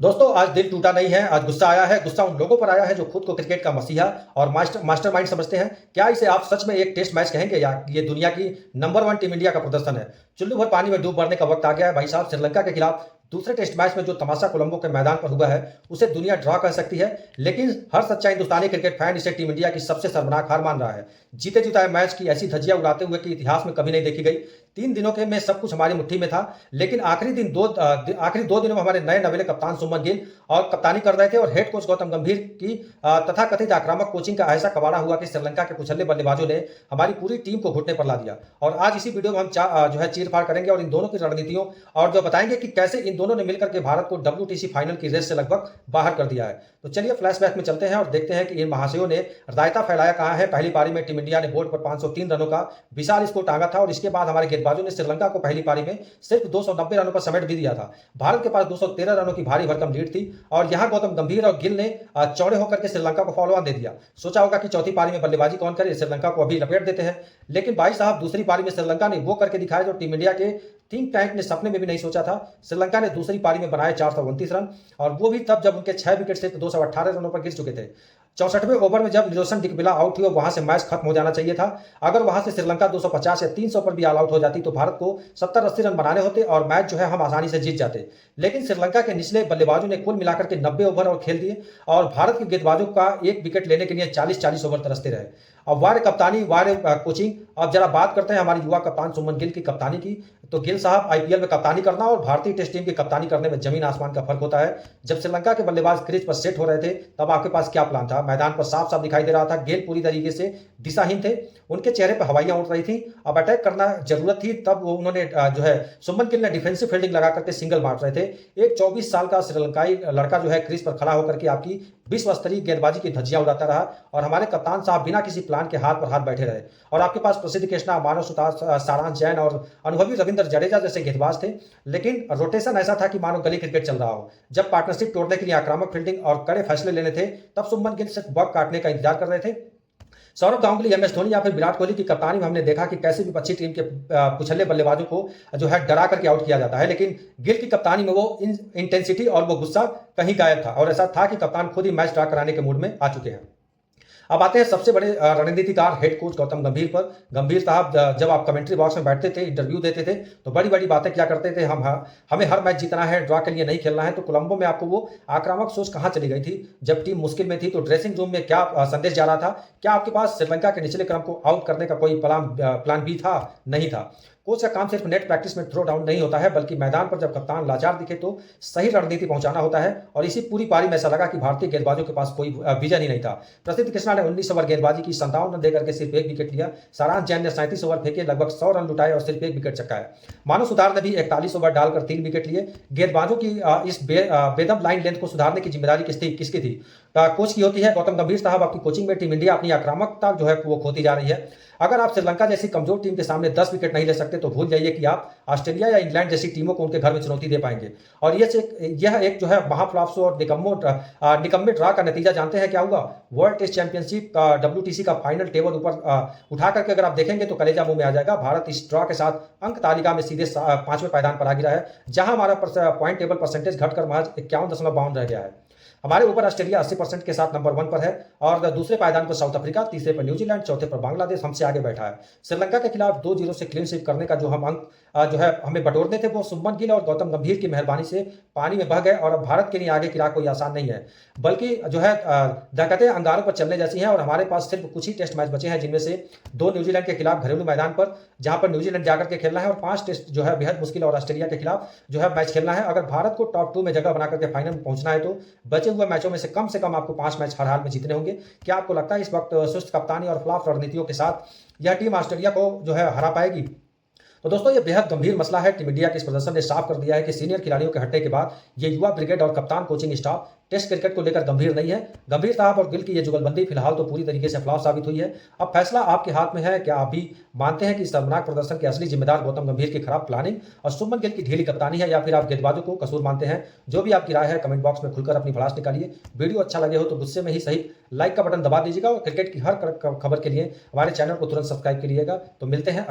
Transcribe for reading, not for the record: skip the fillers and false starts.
दोस्तों आज दिल टूटा नहीं है, आज गुस्सा आया है। गुस्सा उन लोगों पर आया है जो खुद को क्रिकेट का मसीहा और मास्टरमाइंड समझते हैं। क्या इसे आप सच में एक टेस्ट मैच कहेंगे या ये दुनिया की नंबर 1 टीम इंडिया का प्रदर्शन है? चुल्लू भर पानी में डूब मरने का वक्त आ गया है भाई साहब। श्रीलंका के खिलाफ दूसरे टेस्ट मैच में जो तमाशा कोलंबो के मैदान पर हुआ है उसे दुनिया ड्रॉ कर सकती है, लेकिन हर सच्चा हिंदुस्तानी क्रिकेट फैन इसे टीम इंडिया की सबसे शर्मनाक हार मान रहा है। जीते जिताए मैच की ऐसी धज्जियां उड़ाते हुए कि इतिहास में कभी नहीं देखी गई। 3 दिनों के में सब कुछ हमारी मुट्ठी में था, लेकिन आखिरी 2 दिनों में हमारे नए नवेले कप्तान सुमन गिल और कप्तानी कर रहे थे और हेड कोच गौतम गंभीर की तथाकथित आक्रामक कोचिंग का ऐसा कबाड़ा हुआ कि श्रीलंका के कुचले बल्लेबाजों ने हमारी पूरी टीम को घुटने पर ला दिया। और आज इसी वीडियो में हम जो है चीर-फाड़ करेंगे और इन दोनों की रणनीतियों और जो बताएंगे कि कैसे इन दोनों ने मिलकर के भारत को WTC फाइनल की रेस से लगभग बाहर कर दिया है। तो चलिए फ्लैशबैक में चलते हैं और देखते हैं कि इन महाशयों ने रायता फैलाया कहां है। पहली पारी में टीम इंडिया ने बोर्ड पर 503 रनों का विशाल स्कोर टांगा था और इसके बाद हमारे गेंदबाजों ने श्रीलंका को पहली पारी में सिर्फ 290 रनों पर समेट भी दिया था। भारत के पास 213 रनों की भारी भरकम लीड थी और यहां गौतम गंभीर और गिल ने चौड़े होकर के श्रीलंका को फॉलो ऑन दे दिया। सोचा होगा कि चौथी पारी में बल्लेबाजी कौन करे, श्रीलंका को अभी लपेट देते हैं। लेकिन भाई साहब दूसरी पारी में श्रीलंका ने वो करके दिखाया जो टीम इंडिया के थिंक टैंक ने सपने में भी नहीं सोचा था। श्रीलंका ने दूसरी पारी में बनाए 429 रन और वो भी तब जब उनके 6 विकेट सिर्फ 218 रनों पर गिर चुके थे। 64वें ओवर में जब निरोशन डिकबिला आउट हुई और वहां से मैच खत्म हो जाना चाहिए था। अगर वहां से श्रीलंका 250 या 300 पर भी ऑल आउट हो जाती तो भारत को 70-80 रन बनाने होते और मैच जो है हम आसानी से जीत जाते। लेकिन श्रीलंका के निचले बल्लेबाजों ने कुल मिलाकर के 90 ओवर और खेल दिए और भारत के गेंदबाजों का एक विकेट लेने के लिए 40-40 ओवर तरसते रहे। अब वार कप्तानी वार कोचिंग। अब जरा बात करते हैं हमारे युवा कप्तान सुमन गिल की कप्तानी की। तो गिल साहब आईपीएल में कप्तानी करना और भारतीय टेस्ट टीम की कप्तानी करने में जमीन आसमान का फर्क होता है। जब श्रीलंका के बल्लेबाज क्रीज पर सेट हो रहे थे तब आपके पास क्या प्लान था? मैदान पर साफ साफ दिखाई दे रहा था गिल पूरी तरीके से दिशाहीन थे, उनके चेहरे पर हवाइयां उड़ रही थी। अब अटैक करना जरूरत थी तब उन्होंने जो है सुमन गिल ने डिफेंसिव फील्डिंग लगा करके सिंगल मार रहे थे। एक 24 साल का श्रीलंकाई लड़का जो है क्रीज पर खड़ा होकर के आपकी विश्व स्तरीय गेंदबाजी की धज्जियां उड़ाता रहा और हमारे कप्तान साहब बिना किसी प्लान के हाथ पर हाथ बैठे रहे। और आपके पास प्रसिद्ध कृष्णा, मानव सुतार, सारांश जैन और अनुभवी रविंद्र जडेजा जैसे गेंदबाज थे, लेकिन रोटेशन ऐसा था कि मानो गली क्रिकेट चल रहा हो। जब पार्टनरशिप तोड़ने के लिए आक्रामक फील्डिंग और कड़े फैसले लेने थे तब सुमन गिल सिर्फ बग काटने का इंतजार कर रहे थे। सौरव गांगुली, MS धोनी या फिर विराट कोहली की कप्तानी में हमने देखा कि कैसे भी अच्छी टीम के कुचले बल्लेबाजों को जो है डरा करके आउट किया जाता है, लेकिन गिल की कप्तानी में वो इंटेंसिटी और वो गुस्सा कहीं गायब था और ऐसा था कि कप्तान खुद ही मैच ड्रा कराने के मूड में आ चुके हैं। अब आते हैं सबसे बड़े रणनीतिकार हेड कोच गौतम गंभीर पर। गंभीर साहब जब आप कमेंट्री बॉक्स में बैठते थे, इंटरव्यू देते थे तो बड़ी बड़ी बातें क्या करते थे, हमें हर मैच जीतना है, ड्रॉ के लिए नहीं खेलना है। तो कोलंबो में आपको वो आक्रामक सोच कहां चली गई थी? जब टीम मुश्किल में थी तो ड्रेसिंग रूम में क्या संदेश जा रहा था? क्या आपके पास श्रीलंका के निचले क्रम को आउट करने का कोई प्लान बी था? नहीं था। कोच का काम सिर्फ नेट प्रैक्टिस में थ्रो डाउन नहीं होता है, बल्कि मैदान पर जब कप्तान लाचार दिखे तो सही रणनीति पहुंचाना होता है। और इसी पूरी पारी में ऐसा लगा कि भारतीय गेंदबाजों के पास कोई विजन ही नहीं था। प्रसिद्ध कृष्णा ने 19 ओवर गेंदबाजी की, 57 रन देकर के सिर्फ एक विकेट लिया। सारांश जैन ने 37 ओवर फेंके, लगभग 100 रन लुटाए और सिर्फ एक विकेट चटकाया। मानव सुतार ने भी 41 ओवर डालकर 3 विकेट लिए। गेंदबाजों की इस बेदम लाइन लेंथ को सुधारने की जिम्मेदारी किसकी थी? कोच की होती है। गौतम गंभीर साहब आपकी कोचिंग में टीम इंडिया अपनी आक्रामकता जो है वो खोती जा रही है। अगर आप श्रीलंका जैसी कमजोर टीम के सामने 10 विकेट नहीं ले सकते तो भूल जाइए कि आप ऑस्ट्रेलिया या इंग्लैंड जैसी टीमों को उनके घर में चुनौती दे पाएंगे। और यह एक जो है महाफ्लॉप्स और निकम्मे ड्रा का नतीजा जानते हैं क्या हुआ? वर्ल्ड टेस्ट चैंपियनशिप का WTC का फाइनल टेबल ऊपर उठा करके अगर आप देखेंगे तो कलेजा मुंह में आ जाएगा। भारत इस ड्रॉ के साथ अंक तालिका में सीधे 5वें पायदान पर आ गिरा है, जहां हमारा पॉइंट टेबल परसेंटेज घटकर महज 51.52 रह गया है। हमारे ऊपर ऑस्ट्रेलिया 80% के साथ नंबर 1 पर है और दूसरे पायदान पर साउथ अफ्रीका, तीसरे पर न्यूजीलैंड, चौथे पर बांग्लादेश हमसे आगे बैठा है। श्रीलंका के खिलाफ 2-0 से क्लीन स्वीप करने का जो हम अंक जो है हमें बटोरने थे वो सुमन गिल और गौतम गंभीर की मेहरबानी से पानी में बह गए। और अब भारत के लिए आगे की राह कोई आसान नहीं है, बल्कि जो है दिक्कतें अंगारों पर चलने जैसी हैं। और हमारे पास सिर्फ कुछ ही टेस्ट मैच बचे हैं, जिनमें से 2 न्यूजीलैंड के खिलाफ घरेलू मैदान पर जहां पर न्यूजीलैंड जाकर के खेलना है और 5 टेस्ट जो है बेहद मुश्किल और ऑस्ट्रेलिया के खिलाफ जो है मैच खेलना है। अगर भारत को टॉप 2 में जगह बनाकर के फाइनल में पहुंचना है तो बचे हुए मैचों में से कम आपको 5 मैच हर हाल में जीतने होंगे। क्या आपको लगता है इस वक्त सुस्त कप्तानी और फ्लॉप रणनीतियों के साथ यह टीम ऑस्ट्रेलिया को जो है हरा पाएगी? तो दोस्तों ये बेहद गंभीर मसला है। टीम इंडिया के इस प्रदर्शन ने साफ कर दिया है कि सीनियर खिलाड़ियों के हटने के बाद ये युवा ब्रिगेड और कप्तान कोचिंग स्टाफ टेस्ट क्रिकेट को लेकर गंभीर नहीं है। गंभीर साहब और गिल की ये जुगलबंदी फिलहाल तो पूरी तरीके से फ्लॉप साबित हुई है। अब फैसला आपके हाथ में है। क्या आप भी मानते हैं कि शर्मनाक प्रदर्शन के असली जिम्मेदार गौतम गंभीर की खराब प्लानिंग और सुमन गिल की ढीली कप्तानी है, या फिर आप गेंदबाजों को कसूर मानते हैं? जो भी आपकी राय है कमेंट बॉक्स में खुलकर अपनी भड़ास निकालिए। वीडियो अच्छा लगे हो तो गुस्से में ही सही लाइक का बटन दबा दीजिएगा और क्रिकेट की हर खबर के लिए हमारे चैनल को तुरंत सब्सक्राइब करिएगा। तो मिलते हैं